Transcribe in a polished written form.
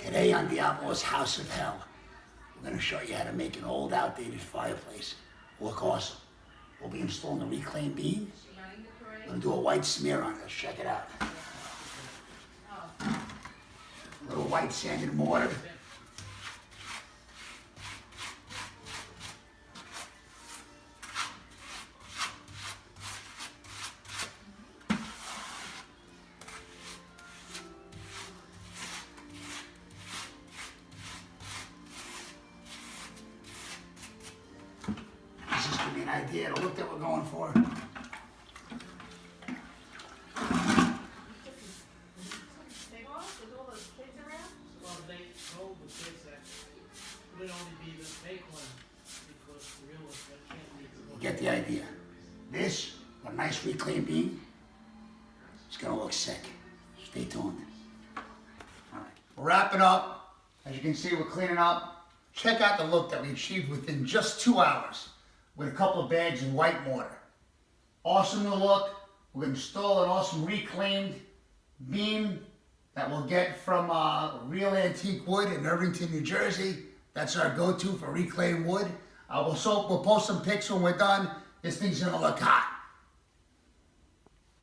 Today on Diablo's House of Hell, we're going to show you how to make an old outdated fireplace look awesome. We'll be installing a reclaimed beam. We're going to do a white smear on this. Check it out. A little white sanded mortar. This is gonna be an idea to look that we're going for. Well, they told the kids that it would only be the fake one because the real one can't be. You get the idea. This, a nice reclaimed beam, it's gonna look sick. Stay tuned. All right, we're wrapping up. As you can see, we're cleaning up. Check out the look that we achieved within just 2 hours with a couple of bags of white mortar. Awesome new look. We're gonna install an awesome reclaimed beam that we'll get from Real Antique Wood in Irvington, New Jersey. That's our go-to for reclaimed wood. We'll post some pics when we're done. This thing's gonna look hot.